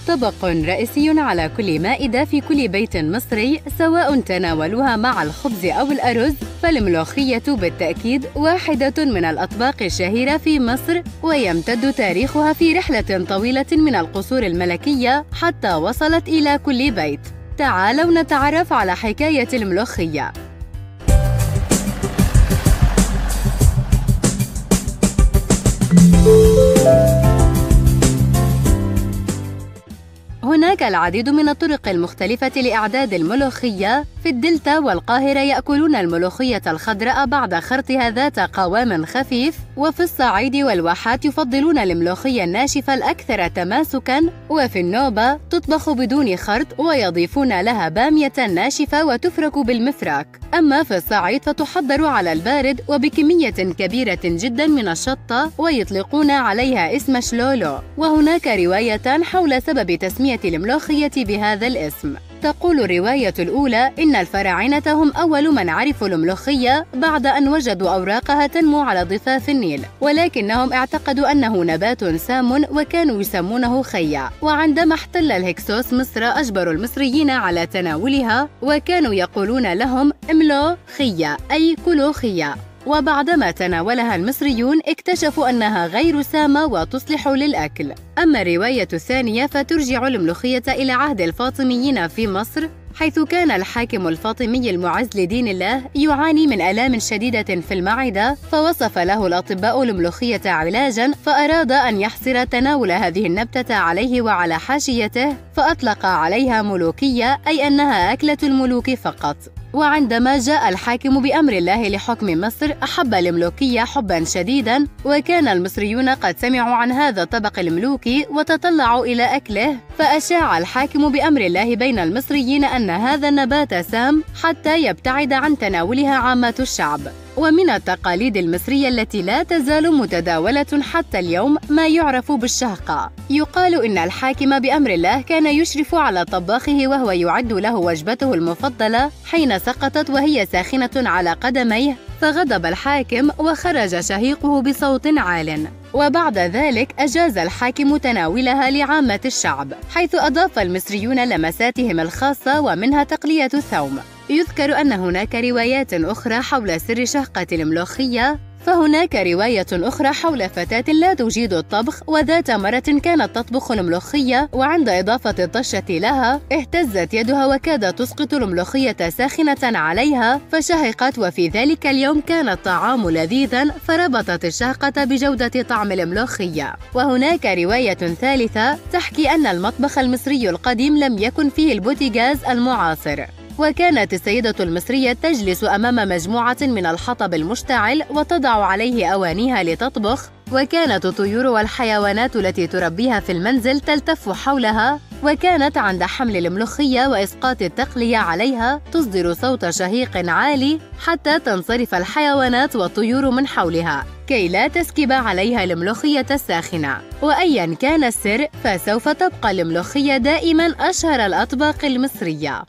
طبق رئيسي على كل مائدة في كل بيت مصري، سواء تناولوها مع الخبز أو الأرز، فالملوخية بالتأكيد واحدة من الأطباق الشهيرة في مصر، ويمتد تاريخها في رحلة طويلة من القصور الملكية حتى وصلت إلى كل بيت. تعالوا نتعرف على حكاية الملوخية. هناك العديد من الطرق المختلفة لإعداد الملوخية. في الدلتا والقاهرة يأكلون الملوخية الخضراء بعد خرطها ذات قوام خفيف، وفي الصعيد والواحات يفضلون الملوخية الناشفة الأكثر تماسكاً، وفي النوبة تطبخ بدون خرط ويضيفون لها بامية ناشفة وتفرك بالمفراك. أما في الصعيد فتحضر على البارد وبكمية كبيرة جداً من الشطة ويطلقون عليها اسم شلولو. وهناك روايتان حول سبب تسمية الملوخية بهذا الاسم. تقول الرواية الأولى إن الفراعنة هم أول من عرفوا الملوخية بعد أن وجدوا أوراقها تنمو على ضفاف النيل، ولكنهم اعتقدوا أنه نبات سام وكانوا يسمونه خيا. وعندما احتل الهكسوس مصر أجبروا المصريين على تناولها، وكانوا يقولون لهم املو خيا أي كلوا خيا. وبعدما تناولها المصريون اكتشفوا أنها غير سامة وتصلح للأكل. أما الرواية الثانية فترجع الملوخية إلى عهد الفاطميين في مصر، حيث كان الحاكم الفاطمي المعز لدين الله يعاني من آلام شديدة في المعدة، فوصف له الأطباء الملوخية علاجاً، فأراد أن يحصر تناول هذه النبتة عليه وعلى حاشيته، فأطلق عليها ملوكية، أي أنها أكلة الملوك فقط. وعندما جاء الحاكم بأمر الله لحكم مصر أحب الملوكية حباً شديداً، وكان المصريون قد سمعوا عن هذا الطبق الملوكي وتطلعوا إلى أكله، فأشاع الحاكم بأمر الله بين المصريين أن هذا النبات سام حتى يبتعد عن تناولها عامة الشعب. ومن التقاليد المصرية التي لا تزال متداولة حتى اليوم ما يعرف بالشهقة. يقال إن الحاكم بأمر الله كان يشرف على طباخه وهو يعد له وجبته المفضلة حين سقطت وهي ساخنة على قدميه، فغضب الحاكم وخرج شهيقه بصوت عال. وبعد ذلك أجاز الحاكم تناولها لعامة الشعب، حيث أضاف المصريون لمساتهم الخاصة ومنها تقلية الثوم. يذكر أن هناك روايات أخرى حول سر شهقة الملوخية. فهناك رواية أخرى حول فتاة لا تجيد الطبخ، وذات مرة كانت تطبخ الملوخية، وعند إضافة الطشة لها اهتزت يدها وكادت تسقط الملوخية ساخنة عليها، فشهقت، وفي ذلك اليوم كان الطعام لذيذاً، فربطت الشهقة بجودة طعم الملوخية. وهناك رواية ثالثة تحكي أن المطبخ المصري القديم لم يكن فيه البوتيغاز المعاصر، وكانت السيدة المصرية تجلس أمام مجموعة من الحطب المشتعل وتضع عليه أوانيها لتطبخ، وكانت الطيور والحيوانات التي تربيها في المنزل تلتف حولها، وكانت عند حمل الملوخية وإسقاط التقلية عليها تصدر صوت شهيق عالي حتى تنصرف الحيوانات والطيور من حولها كي لا تسكب عليها الملوخية الساخنة. وأيا كان السر فسوف تبقى الملوخية دائما أشهر الأطباق المصرية.